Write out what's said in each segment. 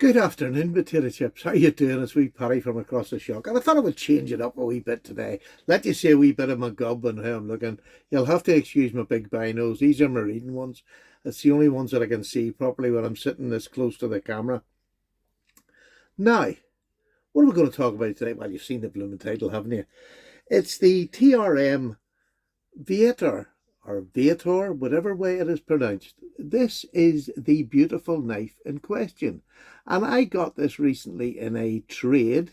Good afternoon, potato chips. How you doing? It's wee Paddy from across the shop. And I thought I would change it up a wee bit today. Let you see a wee bit of my gob and how I'm looking. You'll have to excuse my big binos. These are my reading ones. It's the only ones that I can see properly when I'm sitting this close to the camera. Now, what are we going to talk about today? Well, you've seen the blooming title, haven't you? It's the T.R.M. Viator, or Viator, whatever way it is pronounced. This is the beautiful knife in question. And I got this recently in a trade.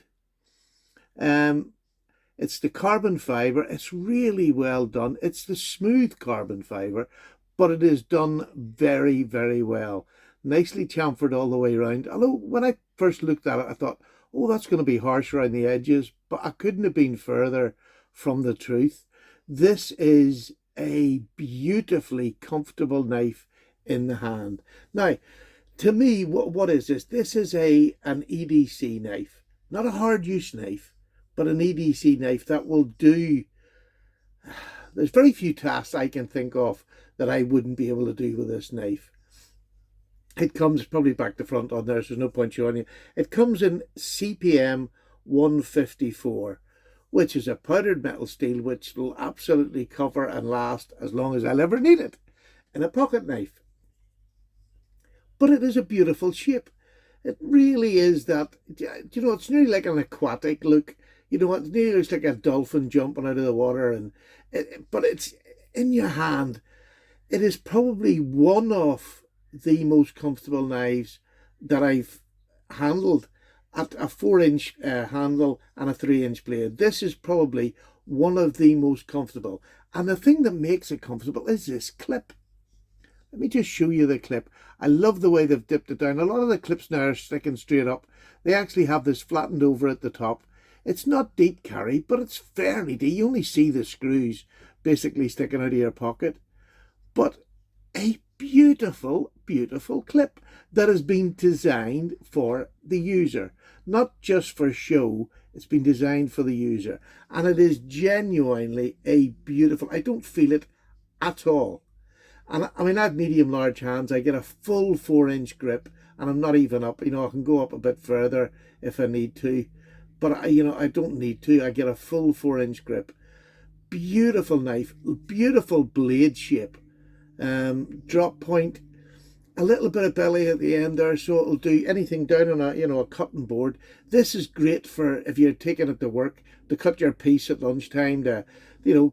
It's the carbon fibre. It's really well done. It's the smooth carbon fibre, but it is done very, very well. Nicely chamfered all the way around. Although when I first looked at it, I thought, oh, that's going to be harsh around the edges, but I couldn't have been further from the truth. This is a beautifully comfortable knife in the hand. Now, to me, what is this? This is an EDC knife, not a hard use knife, but an EDC knife that will do. There's very few tasks I can think of that I wouldn't be able to do with this knife. It comes probably back to front on there, so there's no point showing you. It comes in CPM 154, which is a powdered metal steel, which will absolutely cover and last as long as I'll ever need it in a pocket knife. But it is a beautiful shape. It really is that, you know, it's nearly like an aquatic look. You know, it nearly looks like a dolphin jumping out of the water, but it's in your hand. It is probably one of the most comfortable knives that I've handled at a 4-inch handle and a 3-inch blade. This is probably one of the most comfortable. And the thing that makes it comfortable is this clip. Let me just show you the clip. I love the way they've dipped it down. A lot of the clips now are sticking straight up. They actually have this flattened over at the top. It's not deep carry, but it's fairly deep. You only see the screws basically sticking out of your pocket. But a beautiful, beautiful clip that has been designed for the user. Not just for show, it's been designed for the user. And it is genuinely a beautiful, I don't feel it at all. And I mean, I have medium large hands. I get a full 4-inch grip, and I'm not even up. You know, I can go up a bit further if I need to, but I don't need to. I get a full 4-inch grip. Beautiful knife, beautiful blade shape, drop point, a little bit of belly at the end there, so it'll do anything down on a cutting board. This is great for if you're taking it to work, to cut your piece at lunchtime, to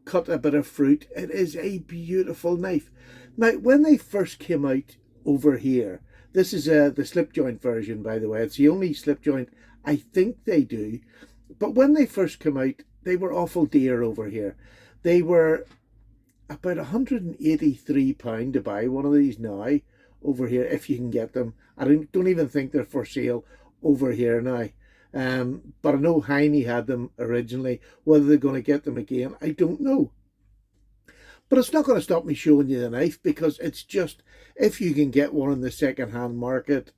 cut a bit of fruit. It is a beautiful knife. Now, when they first came out over here, this is the slip joint version, by the way. It's the only slip joint I think they do. But when they first came out, they were awful dear over here. They were about £183 to buy one of these now over here, if you can get them. I don't even think they're for sale over here now. But I know Heine had them originally. Whether they're going to get them again, I don't know. But it's not going to stop me showing you the knife, because it's just, if you can get one in the second-hand market,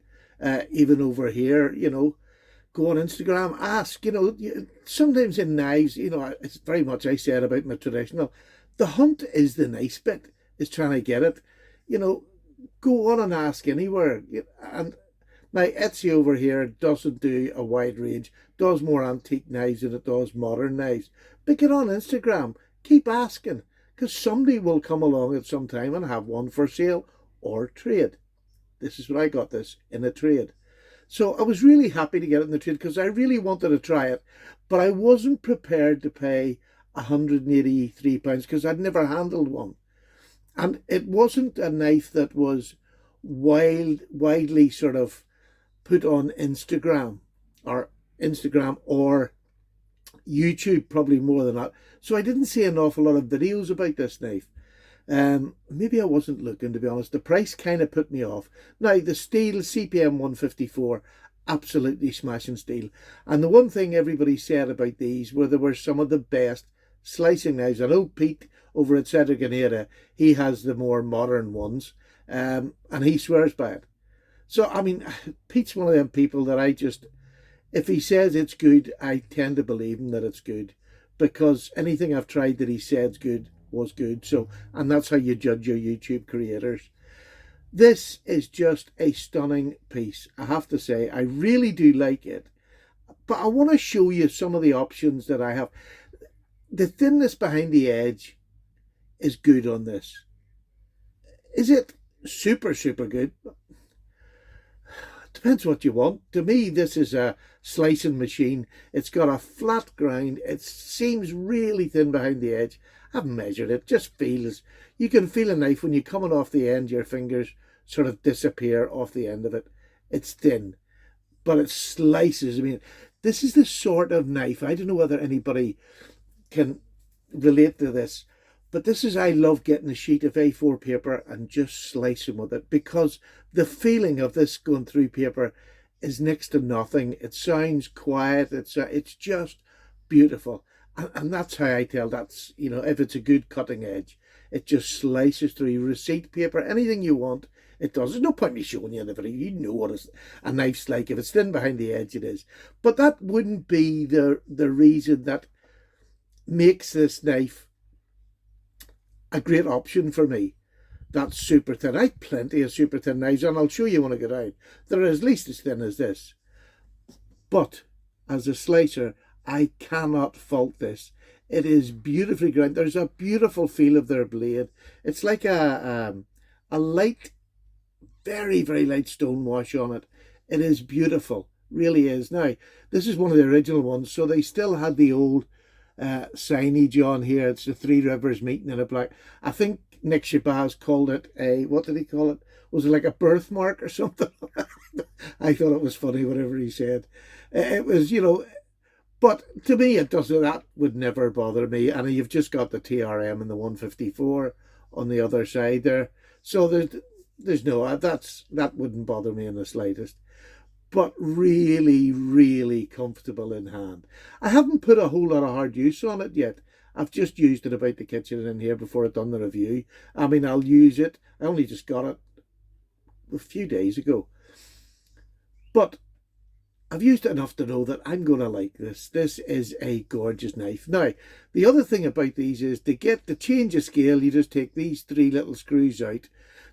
even over here, go on Instagram, ask, sometimes in knives, it's very much I said about my traditional, the hunt is the nice bit, is trying to get it. Go on and ask anywhere. And now Etsy over here doesn't do a wide range, does more antique knives than it does modern knives. But get on Instagram, keep asking, because somebody will come along at some time and have one for sale or trade. This is what I got this in a trade. So I was really happy to get it in the trade, because I really wanted to try it, but I wasn't prepared to pay £183 because I'd never handled one. And it wasn't a knife that was widely sort of put on Instagram or YouTube, probably more than that. So I didn't see an awful lot of videos about this knife. Maybe I wasn't looking, to be honest. The price kind of put me off. Now, the steel, CPM 154, absolutely smashing steel. And the one thing everybody said about these were they were some of the best slicing knives. I know Pete over at Cedric and Ada, he has the more modern ones, and he swears by it. So, I mean, Pete's one of them people that if he says it's good, I tend to believe him that it's good, because anything I've tried that he said's good was good. So, and that's how you judge your YouTube creators. This is just a stunning piece, I have to say. I really do like it. But I want to show you some of the options that I have. The thinness behind the edge is good on this. Is it super, super good? Depends what you want. To me, this is a slicing machine. It's got a flat grind. It seems really thin behind the edge. I haven't measured it. Just feels. You can feel a knife when you're coming off the end. Your fingers sort of disappear off the end of it. It's thin, but it slices. I mean, this is the sort of knife. I don't know whether anybody can relate to this, but this is, I love getting a sheet of A4 paper and just slicing with it, because the feeling of this going through paper is next to nothing. It sounds quiet. It's just beautiful. And that's how I tell that's, you know, if it's a good cutting edge. It just slices through receipt paper, anything you want. It does. There's no point me showing you the video. You know what a knife's like. If it's thin behind the edge, it is. But that wouldn't be the reason that makes this knife a great option for me. That's super thin. I have plenty of super thin knives, and I'll show you when I get out. They're at least as thin as this. But as a slicer, I cannot fault this. It is beautifully ground. There's a beautiful feel of their blade. It's like a light, very, very light stone wash on it. It is beautiful, really is. Now, this is one of the original ones, so they still had the old signage on here. It's the Three Rivers meeting in a black. I think Nick Shabazz called it a, what did he call it? Was it like a birthmark or something? I thought it was funny, whatever he said. It was, you know, but to me, it doesn't. That would never bother me. And you've just got the T.R.M and the 154 on the other side there. So there's no, that wouldn't bother me in the slightest. But really, really comfortable in hand. I haven't put a whole lot of hard use on it yet. I've just used it about the kitchen and in here before I've done the review. I mean, I'll use it. I only just got it a few days ago. But I've used it enough to know that I'm going to like this. This is a gorgeous knife. Now, the other thing about these is to change a scale, you just take these three little screws out.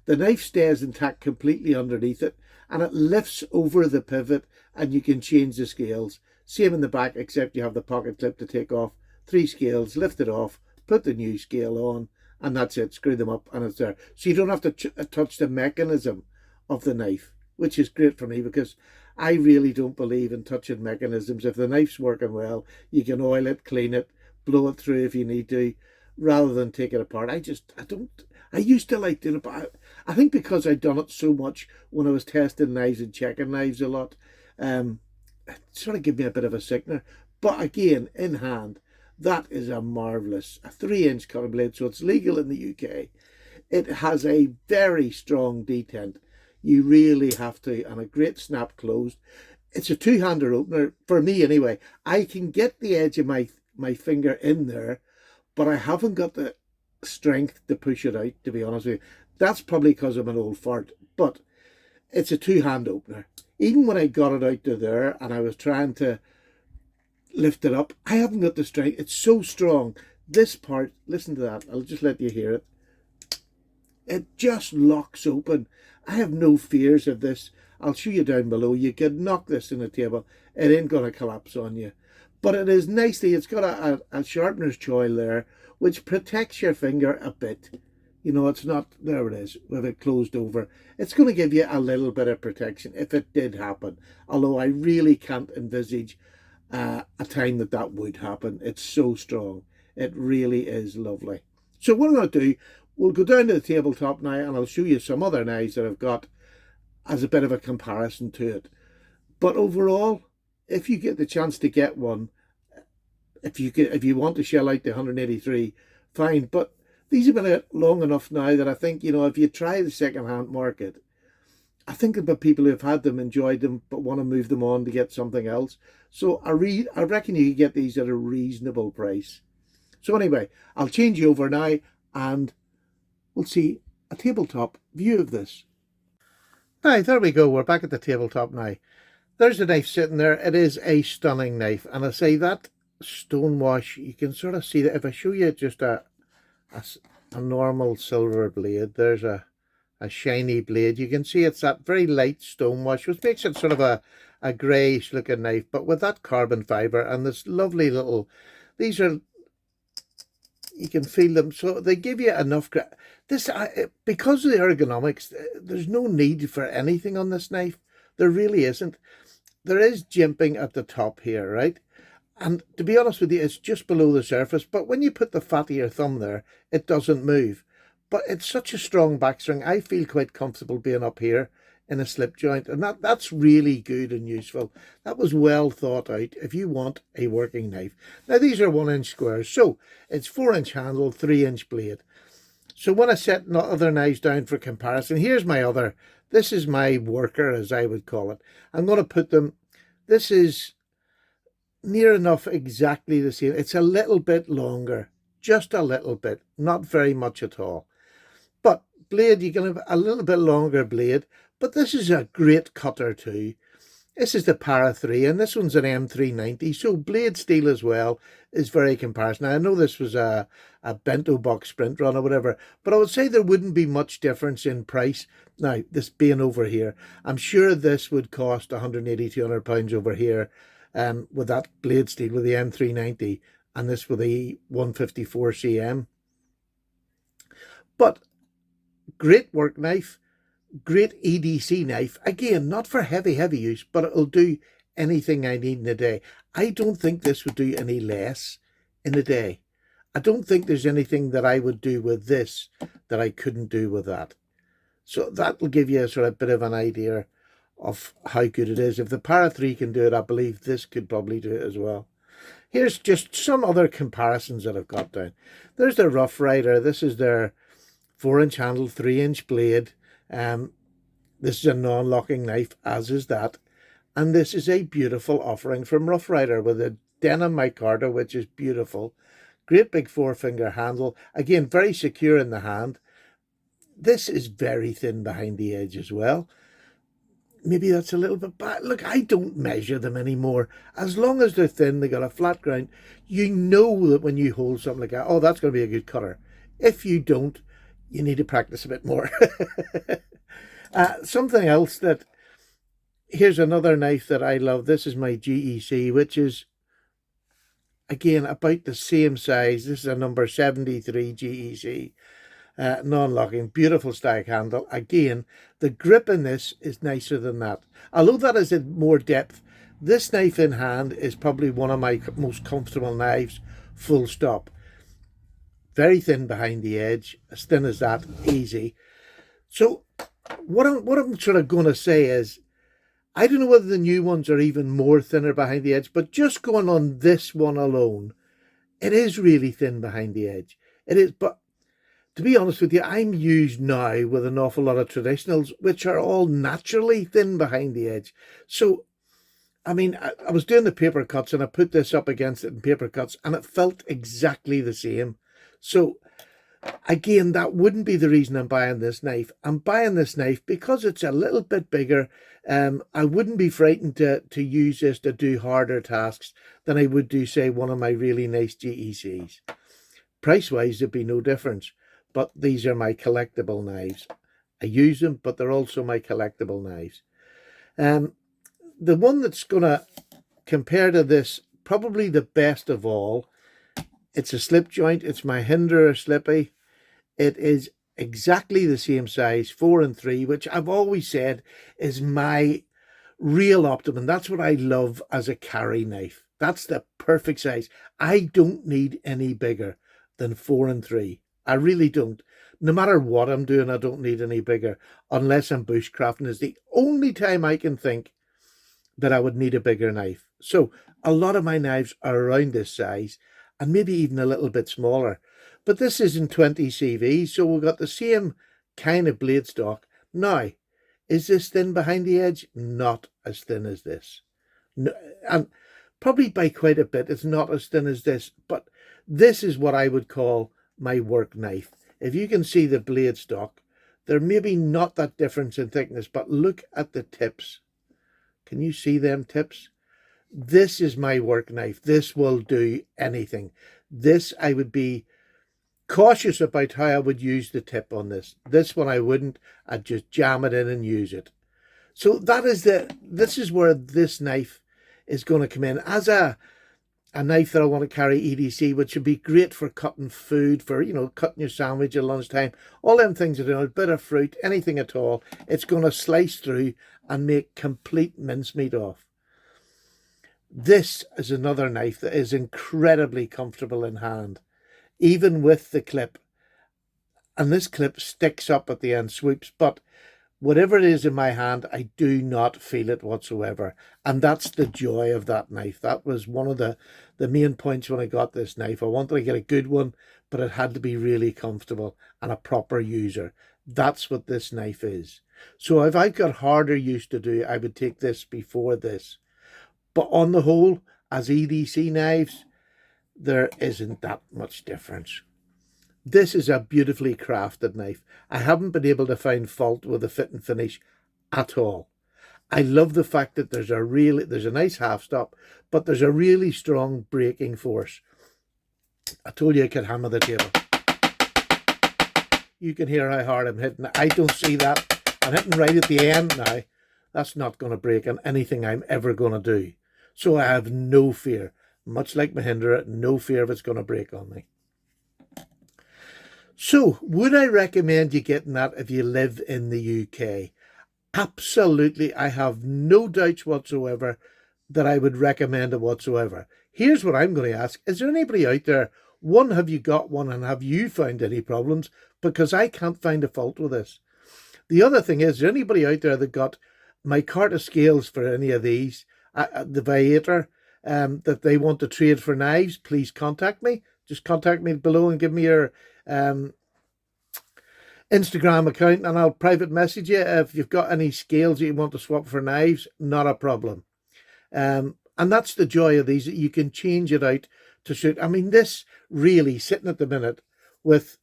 The knife stays intact completely underneath it, and it lifts over the pivot, and you can change the scales. Same in the back, except you have the pocket clip to take off. Three scales, lift it off, put the new scale on, and that's it. Screw them up, and it's there. So you don't have to touch the mechanism of the knife, which is great for me, because I really don't believe in touching mechanisms. If the knife's working well, you can oil it, clean it, blow it through if you need to, rather than take it apart. I used to like doing it, but I think because I'd done it so much when I was testing knives and checking knives a lot, it sort of gave me a bit of a sickener. But again, in hand, that is a marvellous, a 3-inch cutting blade, so it's legal in the UK. It has a very strong detent. You really have to, and a great snap closed. It's a two-hander opener, for me anyway. I can get the edge of my finger in there, but I haven't got the strength to push it out, to be honest with you. That's probably because I'm an old fart, but it's a two-hand opener. Even when I got it out to there and I was trying to lift it up, I haven't got the strength. It's so strong. This part, listen to that. I'll just let you hear it. It just locks open. I have no fears of this. I'll show you down below. You could knock this in the table. It ain't going to collapse on you. But it is nicely, it's got a sharpener's choil there, which protects your finger a bit. You know, it's not, there it is, with it closed over. It's going to give you a little bit of protection if it did happen. Although I really can't envisage a time that would happen. It's so strong. It really is lovely. So what I'm going to do, we'll go down to the tabletop now, and I'll show you some other knives that I've got as a bit of a comparison to it. But overall, if you get the chance to get one, if you want to shell out the 183, fine. But these have been out long enough now that I think, you know, if you try the second-hand market, I think about people who have had them, enjoyed them, but want to move them on to get something else. So I reckon you can get these at a reasonable price. So anyway, I'll change you over now, and we'll see a tabletop view of this. Now, there we go. We're back at the tabletop now. There's the knife sitting there. It is a stunning knife. And I say that stonewash, you can sort of see that if I show you just a normal silver blade, there's a a shiny blade. You can see it's that very light stonewash, which makes it sort of a greyish looking knife, but with that carbon fibre and this lovely little, these are, you can feel them, so they give you enough. This, because of the ergonomics, there's no need for anything on this knife. There really isn't. There is jimping at the top here, right? And to be honest with you, it's just below the surface. But when you put the fat of your thumb there, it doesn't move. But it's such a strong backstring. I feel quite comfortable being up here in a slip joint. And that's really good and useful. That was well thought out if you want a working knife. Now, these are 1-inch squares. So it's 4-inch handle, 3-inch blade. So when I set other knives down for comparison, here's my other. This is my worker, as I would call it. I'm going to put them, this is near enough exactly the same. It's a little bit longer, just a little bit, not very much at all. But blade, you can have a little bit longer blade, but this is a great cutter too. This is the Para 3, and this one's an M390, so blade steel as well is very comparison. Now, I know this was a bento box sprint run or whatever, but I would say there wouldn't be much difference in price. Now, this being over here, I'm sure this would cost 180, 200 pounds over here with that blade steel with the M390, and this with the 154 CM. But great work knife. Great EDC knife. Again, not for heavy use, but it'll do anything I need in a day. I don't think this would do any less in a day. I don't think there's anything that I would do with this that I couldn't do with that. So that'll give you a sort of bit of an idea of how good it is. If the Para 3 can do it, I believe this could probably do it as well. Here's just some other comparisons that I've got down. There's the Rough Rider. This is their 4-inch handle, 3-inch blade. This is a non-locking knife, as is that. And this is a beautiful offering from Rough Rider with a denim micarta, which is beautiful. Great big 4-finger handle. Again, very secure in the hand. This is very thin behind the edge as well. Maybe that's a little bit bad. Look, I don't measure them anymore. As long as they're thin, they got a flat ground, you know that when you hold something like that, oh, that's going to be a good cutter. If you don't, you need to practice a bit more. Something else that, here's another knife that I love. This is my GEC, which is, again, about the same size. This is a number 73 GEC. Non-locking, beautiful stag handle. Again, the grip in this is nicer than that. Although that is in more depth, this knife in hand is probably one of my most comfortable knives, full stop. Very thin behind the edge, as thin as that, easy. So what I'm sort of going to say is, I don't know whether the new ones are even more thinner behind the edge, but just going on this one alone, it is really thin behind the edge. It is, but to be honest with you, I'm used now with an awful lot of traditionals, which are all naturally thin behind the edge. So, I mean, I was doing the paper cuts and I put this up against it in paper cuts and it felt exactly the same. So, again, that wouldn't be the reason I'm buying this knife. I'm buying this knife because it's a little bit bigger. I wouldn't be frightened to use this to do harder tasks than I would do, say, one of my really nice GECs. Price-wise, there'd be no difference. But these are my collectible knives. I use them, but they're also my collectible knives. The one that's going to compare to this, probably the best of all, it's a slip joint. It's my Hinderer Slippy. It is exactly the same size, 4 and 3, which I've always said is my real optimum. That's what I love as a carry knife. That's the perfect size. I don't need any bigger than 4 and 3. I really don't. No matter what I'm doing, I don't need any bigger, unless I'm bushcrafting. Is the only time I can think that I would need a bigger knife. So a lot of my knives are around this size, and maybe even a little bit smaller. But this is in 20 CV, so we've got the same kind of blade stock. Now, is this thin behind the edge? Not as thin as this. No, and probably by quite a bit, it's not as thin as this, but this is what I would call my work knife. If you can see the blade stock, they're maybe not that difference in thickness, but look at the tips. Can you see them tips? This is my work knife. This will do anything. This I would be Cautious about how I would use the tip on this. This one I wouldn't. I'd just jam it in and use it. So this is where this knife is going to come in as a knife that I want to carry EDC, which would be great for cutting food, for, cutting your sandwich at lunchtime, all them things that a bit of fruit, anything at all. It's going to slice through and make complete mincemeat off. This is another knife that is incredibly comfortable in hand, even with the clip. And this clip sticks up at the end, swoops, but whatever it is in my hand, I do not feel it whatsoever. And that's the joy of that knife. That was one of the main points when I got this knife. I wanted to get a good one, but it had to be really comfortable and a proper user. That's what this knife is. So if I've got harder use to do, I would take this before this. But on the whole, as EDC knives, there isn't that much difference. This is a beautifully crafted knife. I haven't been able to find fault with the fit and finish at all. I love the fact that there's a nice half stop, but there's a really strong braking force. I told you I could hammer the table. You can hear how hard I'm hitting. I don't see that. I'm hitting right at the end now. That's not going to break on anything I'm ever going to do. So I have no fear. Much like Mahindra, no fear of it's going to break on me. So, would I recommend you getting that if you live in the UK? Absolutely. I have no doubts whatsoever that I would recommend it whatsoever. Here's what I'm going to ask. Is there anybody out there, one, have you got one and have you found any problems? Because I can't find a fault with this. The other thing is there anybody out there that got my cart of scales for any of these, the Viator, that they want to trade for knives? Please contact me. Just contact me below and give me your Instagram account and I'll private message you. If you've got any scales that you want to swap for knives, not a problem. And that's the joy of these, that you can change it out to suit. I mean, this really sitting at the minute with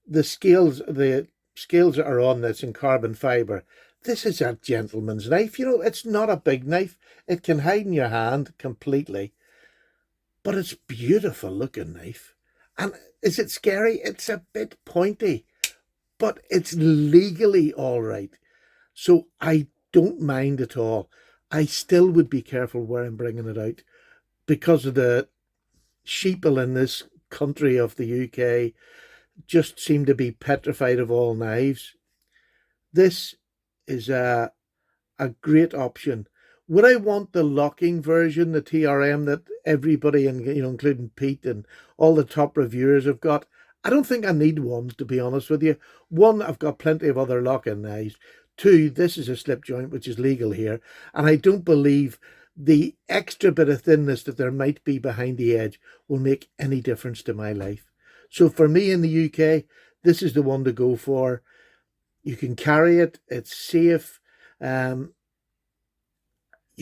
the scales that are on this in carbon fiber. This is a gentleman's knife. It's not a big knife. It can hide in your hand completely, but it's beautiful looking knife. And is it scary? It's a bit pointy, but it's legally all right. So I don't mind at all. I still would be careful where I'm bringing it out because of the sheeple in this country of the UK just seem to be petrified of all knives. This is a great option. Would I want the locking version, the T.R.M, that everybody, and including Pete and all the top reviewers have got? I don't think I need one, to be honest with you. One, I've got plenty of other lock-in knives. Two, this is a slip joint, which is legal here. And I don't believe the extra bit of thinness that there might be behind the edge will make any difference to my life. So for me in the UK, this is the one to go for. You can carry it. It's safe. You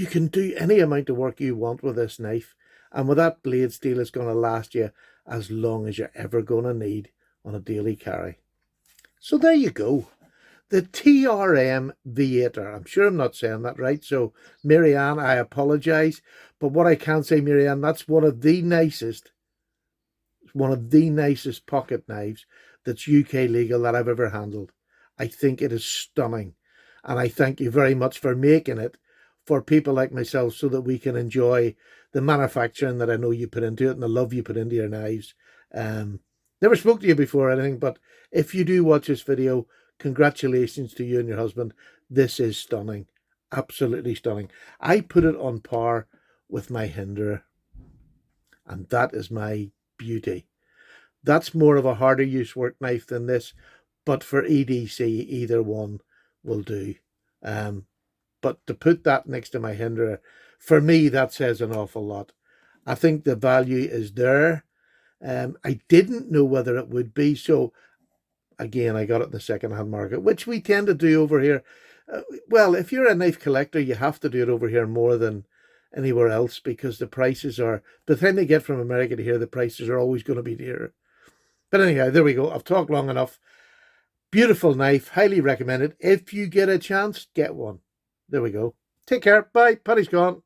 can do any amount of work you want with this knife. And with that blade steel, it's going to last you as long as you're ever going to need on a daily carry. So there you go. The T.R.M. Viator. I'm sure I'm not saying that right. So, Marianne, I apologise. But what I can say, Marianne, that's one of the nicest pocket knives that's UK legal that I've ever handled. I think it is stunning. And I thank you very much for making it for people like myself so that we can enjoy the manufacturing that I know you put into it and the love you put into your knives. Never spoke to you before or anything, but if you do watch this video, congratulations to you and your husband. This is stunning. Absolutely stunning. I put it on par with my Hinderer, and that is my beauty. That's more of a harder use work knife than this, but for EDC, either one will do. But to put that next to my Hinderer, for me, that says an awful lot. I think the value is there. I didn't know whether it would be. So, again, I got it in the second-hand market, which we tend to do over here. Well, if you're a knife collector, you have to do it over here more than anywhere else because the prices are, by the time they get from America to here, the prices are always going to be dearer. But anyhow, there we go. I've talked long enough. Beautiful knife. Highly recommended. If you get a chance, get one. There we go. Take care. Bye. Paddy's gone.